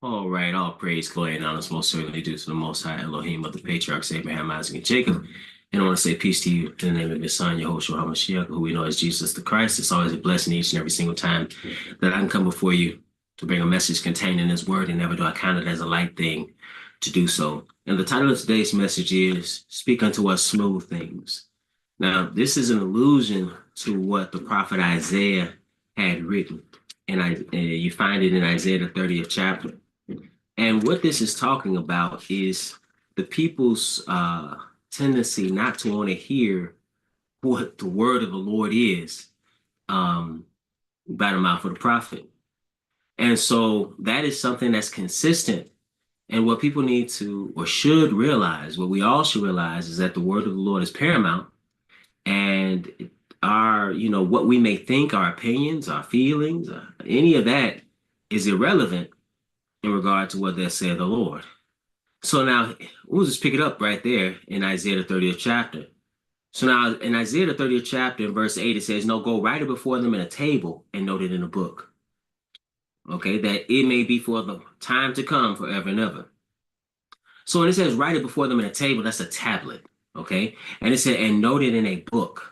All right, all praise, glory, and honor is most certainly due to the Most High Elohim of the patriarchs Abraham, Isaac, and Jacob. And I want to say peace to you in the name of his son, Yahushua HaMashiach, who we know as Jesus the Christ. It's always a blessing each and every single time that I can come before you to bring a message contained in his word, and never do I count it as a light thing to do so. And the title of today's message is Speak Unto Us Smooth Things. Now, this is an allusion to what the prophet Isaiah had written. And you find it in Isaiah the 30th chapter. And what this is talking about is the people's tendency not to want to hear what the word of the Lord is by the mouth of the prophet. And so that is something that's consistent. And what people need to or should realize, what we all should realize, is that the word of the Lord is paramount. And what we may think, our opinions, our feelings, any of that is irrelevant in regard to what they say the Lord. So now we'll just pick it up right there in Isaiah the 30th chapter. So now in Isaiah the 30th chapter, in verse 8, it says, "No, go write it before them in a table and note it in a book." Okay, that it may be for the time to come forever and ever. So when it says write it before them in a table, that's a tablet. Okay, and it said, and note it in a book.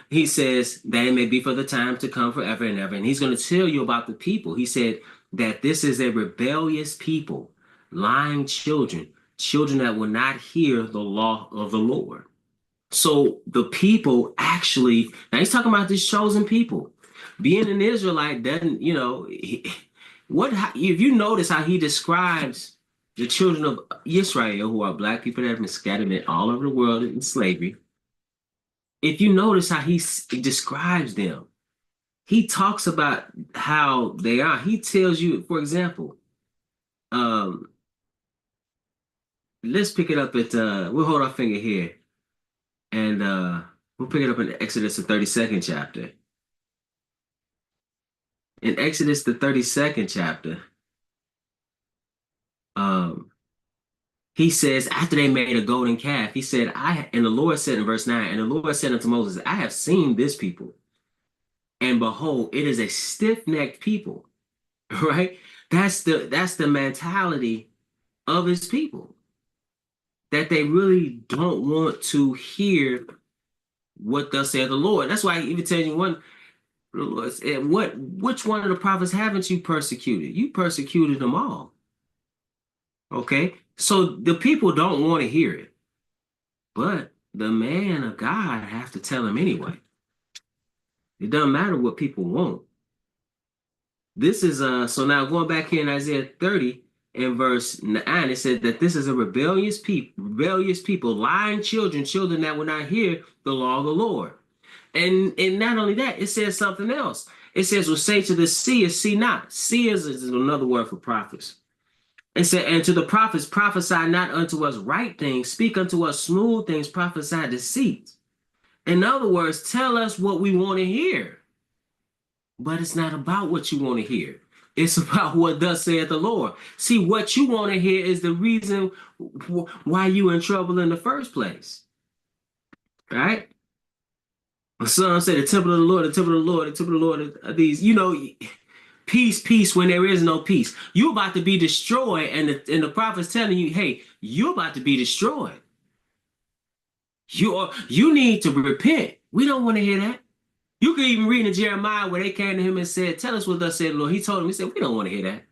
He says that it may be for the time to come forever and ever. And he's going to tell you about the people. He said that this is a rebellious people, lying children, children that will not hear the law of the Lord. So the people actually, now he's talking about this chosen people. Being an Israelite doesn't, if you notice how he describes the children of Israel, who are black people that have been scattered all over the world in slavery, if you notice how he describes them, he talks about how they are. He tells you, for example, let's pick it up at, we'll hold our finger here, and we'll pick it up in Exodus, the 32nd chapter. In Exodus, the 32nd chapter, he says, after they made a golden calf, he said, and the Lord said in verse 9, and the Lord said unto Moses, I have seen this people, and behold, it is a stiff-necked people, right? That's the mentality of his people, that they really don't want to hear what thus saith the Lord. That's why he even tells you which one of the prophets haven't you persecuted? You persecuted them all. Okay, so the people don't want to hear it, but the man of God has to tell them anyway. It doesn't matter what people want. This is so now going back here in Isaiah 30 in verse 9, it said that this is a rebellious people, lying children that will not hear the law of the Lord. And not only that, it says something else. It says, will say to the seers, see not. Seers is another word for prophets. It said, and to the prophets, prophesy not unto us right things, speak unto us smooth things, prophesy deceit. In other words, tell us what we want to hear. But it's not about what you want to hear. It's about what thus saith the Lord. See, what you want to hear is the reason why you're in trouble in the first place. Right? Some say the temple of the Lord, the temple of the Lord, the temple of the Lord are these, peace, peace when there is no peace. You're about to be destroyed, and the prophet's telling you, hey, you're about to be destroyed. You need to repent. We don't want to hear that. You can even read in Jeremiah where they came to him and said, tell us what thus said the Lord. He told them, he said, we don't want to hear that.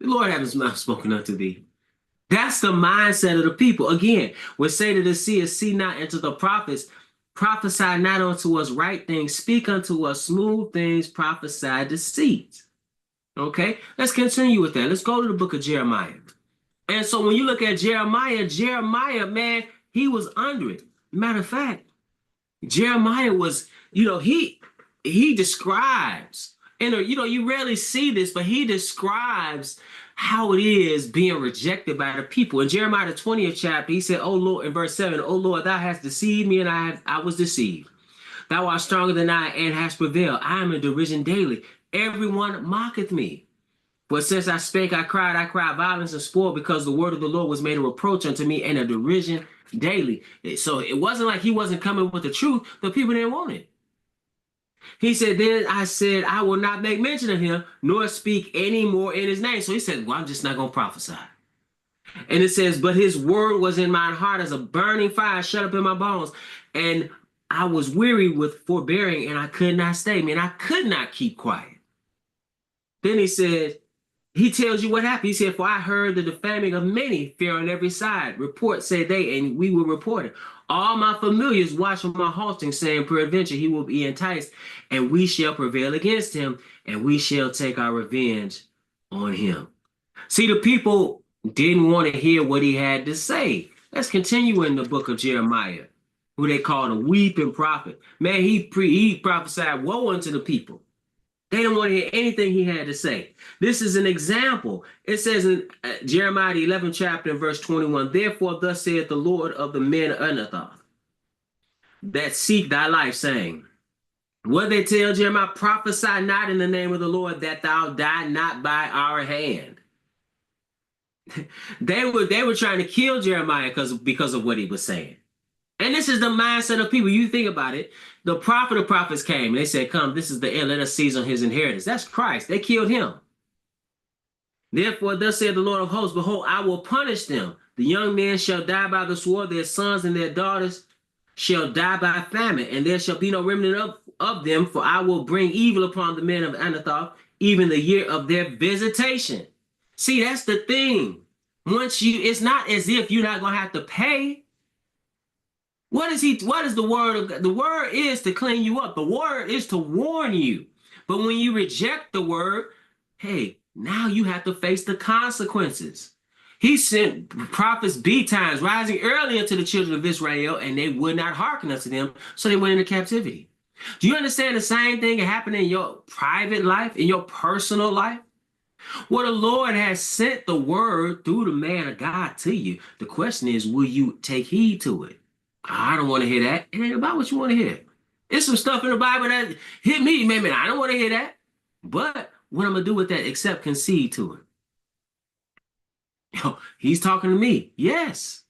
The Lord haven't not spoken unto thee. That's the mindset of the people. Again, we say to the seers, see not, and to the prophets, prophesy not unto us right things, speak unto us smooth things, prophesy deceit. Okay, let's continue with that. Let's go to the book of Jeremiah. And so when you look at Jeremiah, man, he was under it. Matter of fact, Jeremiah was, he describes, and you rarely see this, but he describes how it is being rejected by the people. In Jeremiah the 20th chapter, he said, "O Lord," in verse 7, "O Lord, thou hast deceived me, and I was deceived. Thou art stronger than I, and hast prevailed. I am in derision daily. Everyone mocketh me. But since I spake, I cried violence and spoil, because the word of the Lord was made a reproach unto me, and a derision daily." So it wasn't like he wasn't coming with the truth. The people didn't want it. He said, then I said, I will not make mention of him, nor speak any more in his name. So he said, well, I'm just not going to prophesy. And it says, but his word was in my heart as a burning fire shut up in my bones. And I was weary with forbearing and I could not stay. Man, I could not keep quiet. Then he said, he tells you what happened. He said, for I heard the defaming of many, fear on every side. Report, say they, and we will report it. All my familiars watch for my halting, saying, peradventure he will be enticed, and we shall prevail against him, and we shall take our revenge on him. See, the people didn't want to hear what he had to say. Let's continue in the book of Jeremiah, who they called a weeping prophet. Man, he prophesied woe unto the people. They don't want to hear anything he had to say. This is an example. It says in Jeremiah, the 11th chapter, and verse 21, therefore thus saith the Lord of the men of Anathoth, that seek thy life, saying, what they tell Jeremiah, prophesy not in the name of the Lord, that thou die not by our hand. They were trying to kill Jeremiah because of what he was saying. And this is the mindset of people. You think about it. The prophet of prophets came and they said, come, this is the end. Let us seize on his inheritance. That's Christ. They killed him. Therefore, thus said the Lord of hosts, behold, I will punish them. The young men shall die by the sword, their sons and their daughters shall die by famine, and there shall be no remnant of them, for I will bring evil upon the men of Anathoth, even the year of their visitation. See, that's the thing. It's not as if you're not going to have to pay. What is the word of God? The word is to clean you up. The word is to warn you. But when you reject the word, hey, now you have to face the consequences. He sent prophets betimes rising early unto the children of Israel, and they would not hearken unto them, so they went into captivity. Do you understand the same thing happened in your private life, in your personal life? Well, the Lord has sent the word through the man of God to you. The question is, will you take heed to it? I don't want to hear that. It ain't about what you want to hear. It's some stuff in the Bible that hit me, man. I don't want to hear that. But what I'm going to do with that except concede to it? He's talking to me. Yes.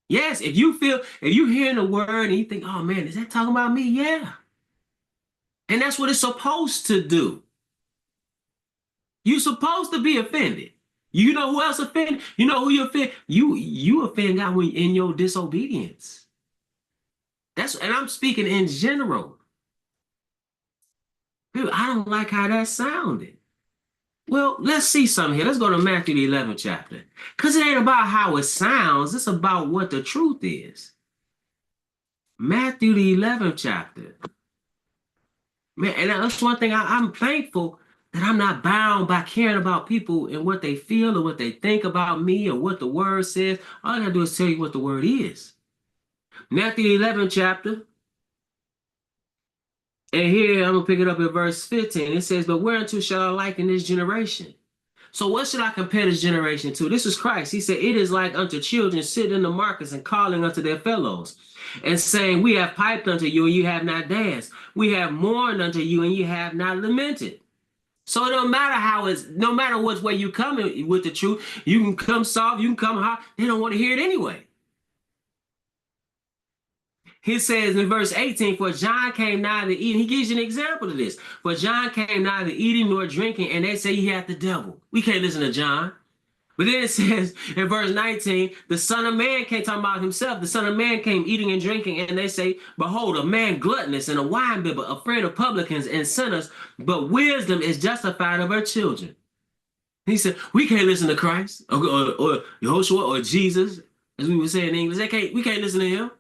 Yes. If you're hearing the word and you think, oh man, is that talking about me? Yeah. And that's what it's supposed to do. You're supposed to be offended. You know who else offended? You know who you offend? You offend God when in your disobedience. And I'm speaking in general. Dude, I don't like how that sounded. Well, let's see something here. Let's go to Matthew the 11th chapter. Because it ain't about how it sounds. It's about what the truth is. Matthew the 11th chapter. Man, and that's one thing I'm thankful that I'm not bound by caring about people and what they feel or what they think about me or what the word says. All I gotta do is tell you what the word is. Matthew 11th chapter. And here I'm gonna pick it up at verse 15. It says, but whereunto shall I liken this generation? So what should I compare this generation to? This is Christ. He said, it is like unto children sitting in the markets and calling unto their fellows and saying, we have piped unto you and you have not danced. We have mourned unto you and you have not lamented. So no matter which way you come with the truth, you can come soft, you can come hot. They don't want to hear it anyway. He says in verse 18, for John came neither eating. He gives you an example of this. For John came neither eating nor drinking, and they say he had the devil. We can't listen to John. But then it says in verse 19, the Son of Man came, talking about himself. The Son of Man came eating and drinking, and they say, behold, a man gluttonous and a winebibber, a friend of publicans and sinners, but wisdom is justified of her children. He said, we can't listen to Christ or Yehoshua or Jesus, as we would say in English. We can't listen to him.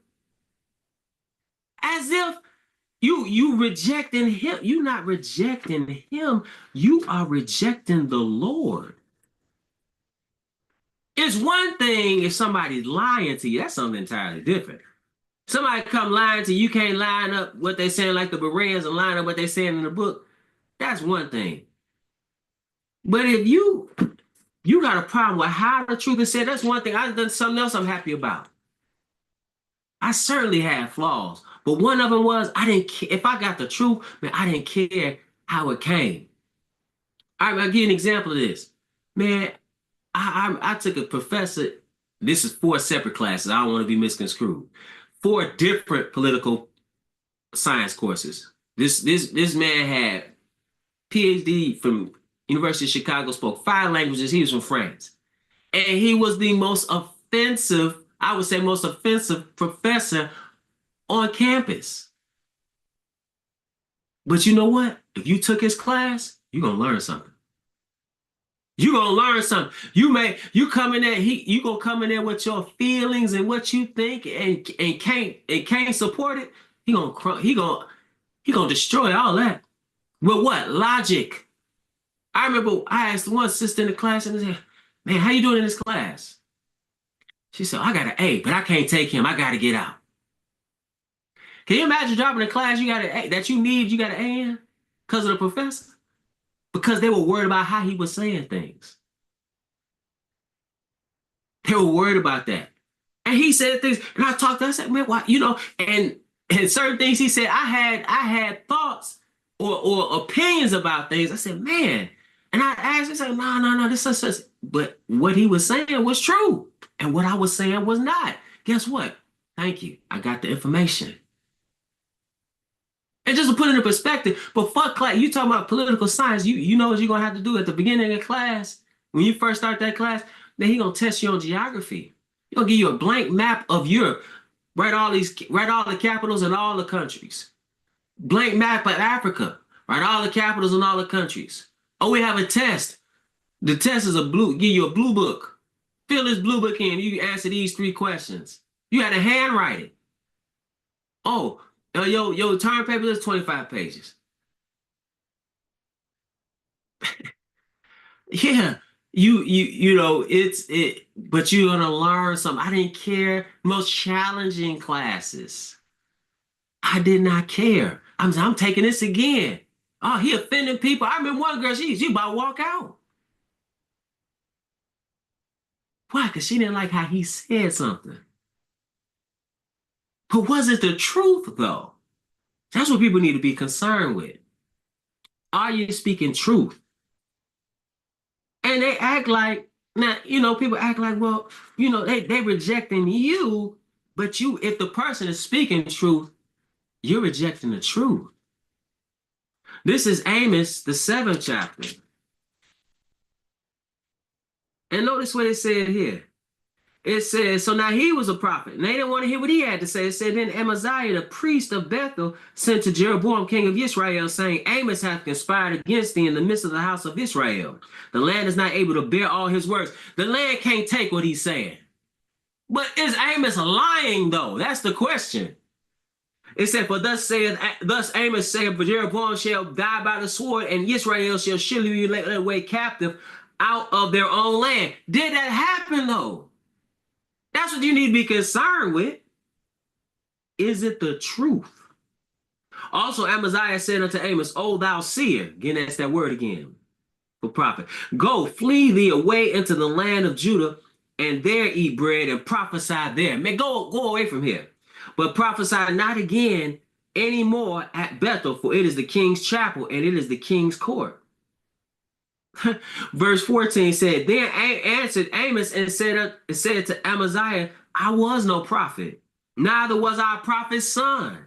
As if you rejecting him. You're not rejecting him. You are rejecting the Lord. It's one thing if somebody's lying to you. That's something entirely different. Somebody come lying to you, you can't line up what they're saying like the Bereans and line up what they're saying in the book. That's one thing. But if you got a problem with how the truth is said, that's one thing. I've done something else I'm happy about. I certainly had flaws, but one of them was I didn't care. If I got the truth, man, I didn't care how it came. All right, I'll give you an example of this. Man, I took a professor. This is 4 separate classes. I don't want to be misconstrued. 4 different political science courses. This man had PhD from University of Chicago, spoke 5 languages. He was from France. And he was the most offensive, I would say most offensive professor on campus. But you know what? If you took his class, you're gonna learn something. You're gonna learn something. You come in there, you gonna come in there with your feelings and what you think and can't support it. He gonna destroy all that. With what? Logic. I remember I asked one sister in the class and I said, man, how you doing in this class? She said, I got an A, but I can't take him. I gotta get out. Can you imagine dropping a class you got an A that you got an A in because of the professor? Because they were worried about how he was saying things. They were worried about that. And he said things, and I talked to him, I said, man, why, and certain things he said, I had thoughts or opinions about things. I said, man, and I asked him, I said, no, this is such. But what he was saying was true. And what I was saying was not. Guess what? Thank you. I got the information. And just to put it in perspective, but fuck class, you talking about political science, you know what you're gonna have to do at the beginning of class, when you first start that class, then he gonna test you on geography. He gonna give you a blank map of Europe. Write all the capitals in all the countries. Blank map of Africa. Write all the capitals in all the countries. Oh, we have a test. The test is give you a blue book. Fill this blue book in. You can answer these 3 questions. You had to handwrite it. Oh, your term paper is 25 pages. Yeah, but you're gonna learn something. I didn't care. Most challenging classes. I did not care. I'm taking this again. Oh, he offending people. I remember one girl, she about to walk out. Why? Because she didn't like how he said something. But was it the truth, though? That's what people need to be concerned with. Are you speaking truth? And they act like, now, people act like, well, they rejecting you, but if the person is speaking truth, you're rejecting the truth. This is Amos, the 7th chapter. And notice what it said here. It says, so now he was a prophet. And they didn't want to hear what he had to say. It said, then Amaziah, the priest of Bethel, sent to Jeroboam, king of Israel, saying, Amos hath conspired against thee in the midst of the house of Israel. The land is not able to bear all his words. The land can't take what he's saying. But is Amos lying, though? That's the question. It said, for thus Amos saith, but Jeroboam shall die by the sword, and Israel shall surely be led away captive out of their own land. Did that happen, though? That's what you need to be concerned with. Is it the truth? Also, Amaziah said unto Amos, O thou seer, again, that's that word again for prophet, go, flee thee away into the land of Judah, and there eat bread and prophesy there. Man, go away from here. But prophesy not again anymore at Bethel, for it is the king's chapel, and it is the king's court. Verse 14 said, then answered Amos and said to Amaziah, I was no prophet, neither was I a prophet's son.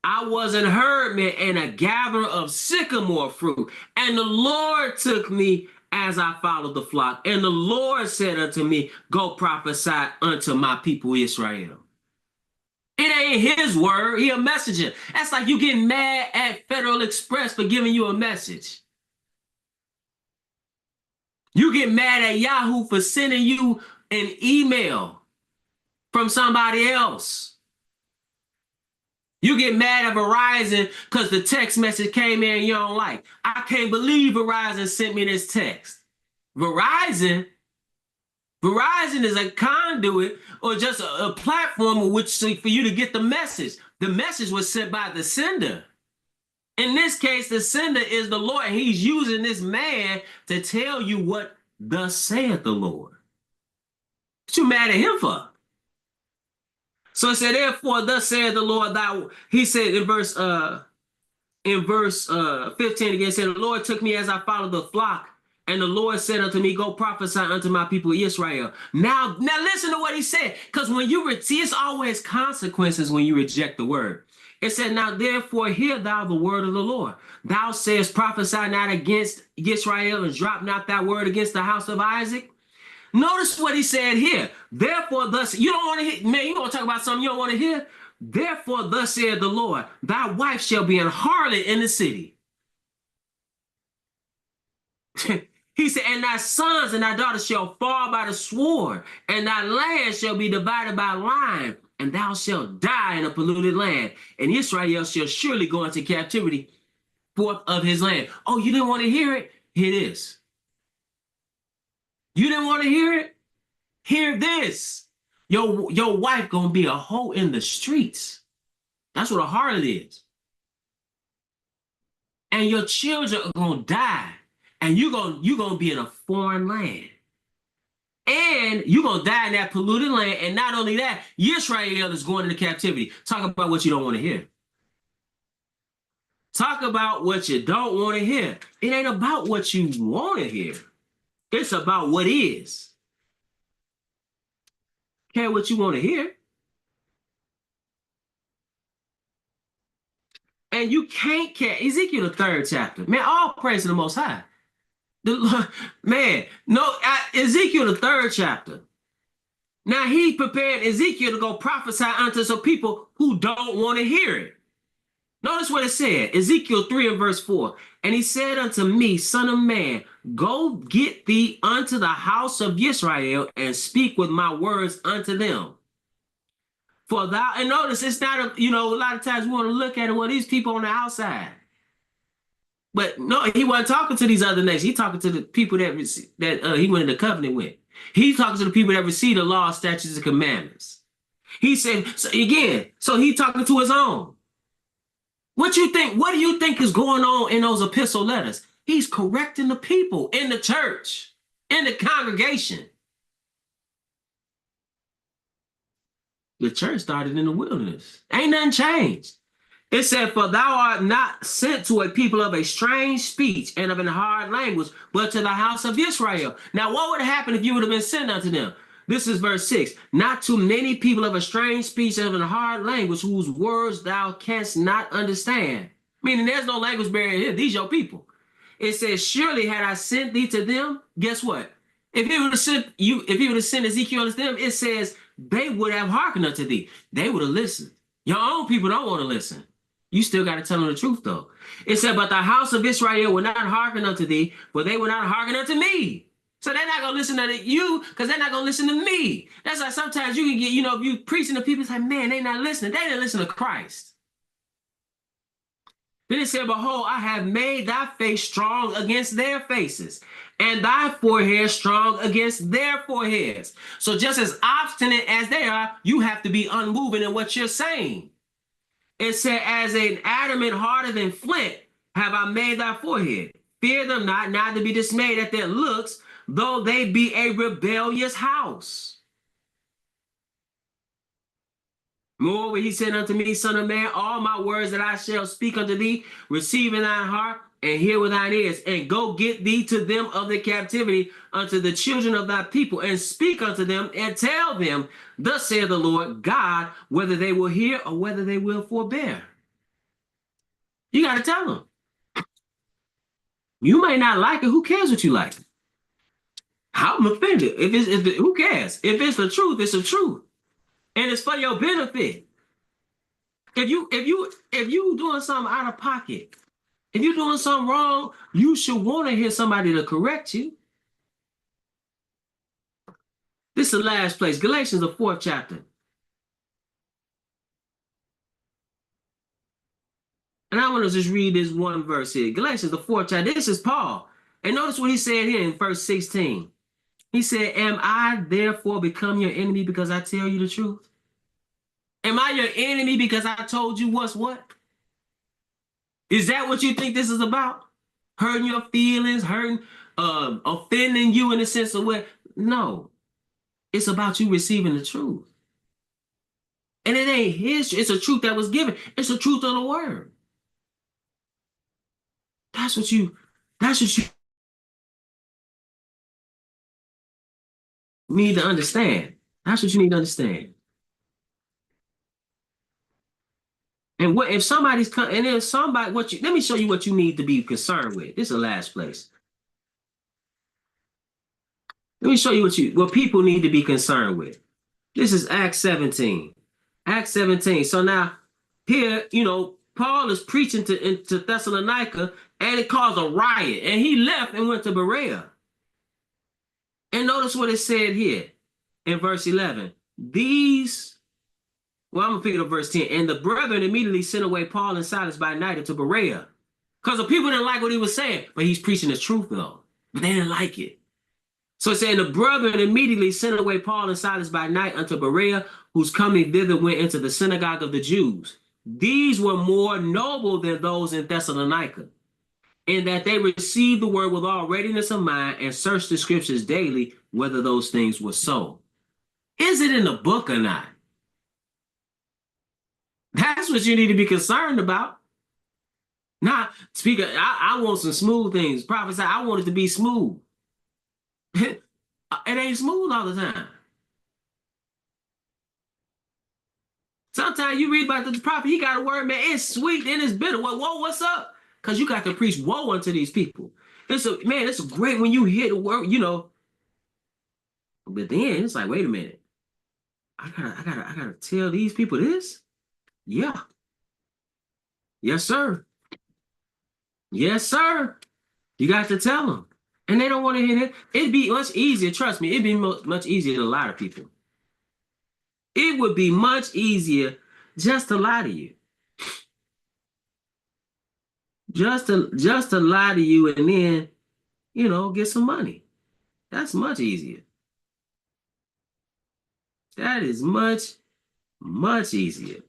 I was an herdman and a gatherer of sycamore fruit. And the Lord took me as I followed the flock. And the Lord said unto me, go prophesy unto my people Israel. It ain't his word, he a messenger. That's like you getting mad at Federal Express for giving you a message. You get mad at Yahoo for sending you an email from somebody else. You get mad at Verizon because the text message came in you don't like. I can't believe Verizon sent me this text. Verizon is a conduit or just a platform for you to get the message. The message was sent by the sender. In this case, the sender is the Lord. He's using this man to tell you what thus saith the Lord. What you mad at him for? So it said, therefore, thus saith the Lord, he said in verse 15 again, said, the Lord took me as I followed the flock, and the Lord said unto me, go prophesy unto my people Israel. Now listen to what he said, because when you see, it's always consequences when you reject the word. It said, now therefore hear thou the word of the Lord. Thou sayest, prophesy not against Israel, and drop not that word against the house of Isaac. Notice what he said here. Therefore, thus, you don't want to hear, man, you want to talk about something you don't want to hear? Therefore, thus said the Lord, thy wife shall be an harlot in the city. He said, and thy sons and thy daughters shall fall by the sword, and thy land shall be divided by line, and thou shalt die in a polluted land, and Israel shall surely go into captivity forth of his land. Oh, you didn't want to hear it? Here it is. You didn't want to hear it? Hear this. Your wife gonna be a hoe in the streets. That's what a harlot is. And your children are gonna die. And you're gonna be in a foreign land. And you're gonna die in that polluted land. And not only that, Israel is going into captivity. Talk about what you don't want to hear. Talk about what you don't want to hear. It ain't about what you want to hear. It's about what is. Care what you want to hear. And you can't care. Ezekiel, the 3rd chapter. Man, all praise to the Most High. Ezekiel, the 3rd chapter. Now he prepared Ezekiel to go prophesy unto some people who don't want to hear it. Notice what it said, Ezekiel 3 and verse 4. And he said unto me, son of man, go get thee unto the house of Israel and speak with my words unto them. For thou, and notice it's not, a lot of times we want to look at it, well, these people on the outside. But no, he wasn't talking to these other nations. He talking to the people that he went into covenant with. He's talking to the people that receive the law, statutes, and commandments. He said, so he talking to his own. What do you think is going on in those epistle letters? He's correcting the people in the church, in the congregation. The church started in the wilderness. Ain't nothing changed. It said, for thou art not sent to a people of a strange speech and of an hard language, but to the house of Israel. Now, what would happen if you would have been sent unto them? This is verse 6. Not to many people of a strange speech and of a hard language, whose words thou canst not understand. Meaning there's no language barrier here. These your people. It says, surely had I sent thee to them, guess what? If he would have sent Ezekiel to them, it says they would have hearkened unto thee. They would have listened. Your own people don't want to listen. You still got to tell them the truth, though. It said, but the house of Israel will not hearken unto thee, for they will not hearken unto me. So they're not going to listen to you because they're not going to listen to me. That's why sometimes you can get, if you preaching to people, it's like, man, they're not listening. They didn't listen to Christ. Then it said, behold, I have made thy face strong against their faces, and thy forehead strong against their foreheads. So just as obstinate as they are, you have to be unmoving in what you're saying. It said, as an adamant harder than flint have I made thy forehead. Fear them not, neither be dismayed at their looks, though they be a rebellious house. Moreover, he said unto me, son of man, all my words that I shall speak unto thee, receive in thine heart, and hear with thine ears, and go get thee to them of the captivity unto the children of thy people, and speak unto them, and tell them, thus saith the Lord God, whether they will hear or whether they will forbear. You got to tell them. You may not like it. Who cares what you like? I'm offended. Who cares? If it's the truth, it's the truth. And it's for your benefit. If you doing something out of pocket, if you're doing something wrong, you should want to hear somebody to correct you. This is the last place. Galatians, the 4th chapter. And I want to just read this one verse here. Galatians, the 4th chapter. This is Paul. And notice what he said here in verse 16. He said, am I therefore become your enemy because I tell you the truth? Am I your enemy because I told you what's what? Is that what you think this is about? Hurting your feelings, offending you in the sense of what? No. It's about you receiving the truth. And it ain't history. It's a truth that was given. It's the truth of the word. That's what you need to understand. That's what you need to understand. And what if somebody's and then somebody what you let me show you what you need to be concerned with. This is the last place. Let me show you what people need to be concerned with. This is Acts 17. Acts 17. So now here, Paul is preaching to Thessalonica and it caused a riot. And he left and went to Berea. And notice what it said here in verse 11. I'm going to pick it up verse 10. And the brethren immediately sent away Paul and Silas by night into Berea. Because the people didn't like what he was saying. But he's preaching the truth, though. But they didn't like it. So it's saying the brethren immediately sent away Paul and Silas by night unto Berea, whose coming thither went into the synagogue of the Jews. These were more noble than those in Thessalonica, in that they received the word with all readiness of mind and searched the scriptures daily whether those things were so. Is it in the book or not? That's what you need to be concerned about. Now, speaker, I want some smooth things. Prophesy, I want it to be smooth. It ain't smooth all the time. Sometimes you read about the prophet, he got a word, man, it's sweet and it's bitter. Whoa, what's up? Because you got to preach woe unto these people. It's great when you hear the word, But then it's like, wait a minute. I gotta tell these people this? Yeah. Yes, sir. Yes, sir. You got to tell them. And they don't want to hear it. It'd be much easier, trust me, it'd be much easier to lie to people. It would be much easier just to lie to you. Just to lie to you and then, get some money. That's much easier. That is much, much easier.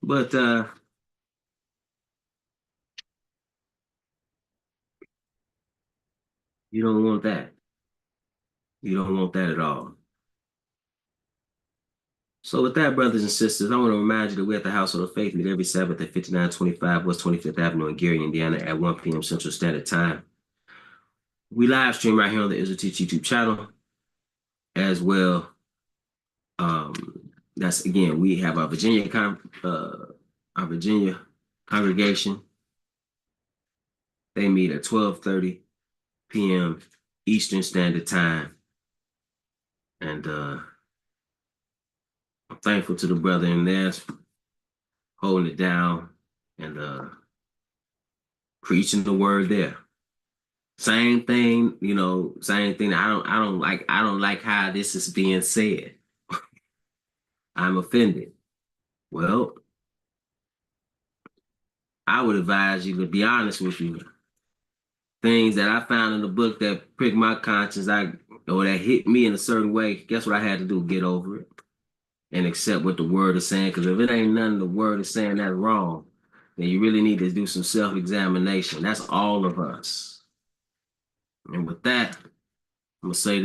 But you don't want that. You don't want that at all. So with that, brothers and sisters, I want to remind you that we're at the Household of Faith, meet every Sabbath at 5925 West 25th Avenue in Gary, Indiana at 1 p.m. Central Standard Time. We live stream right here on the Israel Teach YouTube channel as well. That's again, we have our Virginia congregation. They meet at 12:30 p.m. Eastern Standard Time. And I'm thankful to the brother in there holding it down and preaching the word there. Same thing, same thing. I don't like how this is being said. I'm offended. Well, I would advise you to be honest with you. Things that I found in the book that pricked my conscience, or that hit me in a certain way, guess what I had to do? Get over it and accept what the word is saying. Because if it ain't nothing the word is saying that's wrong, then you really need to do some self-examination. That's all of us. And with that, I'm going to say this.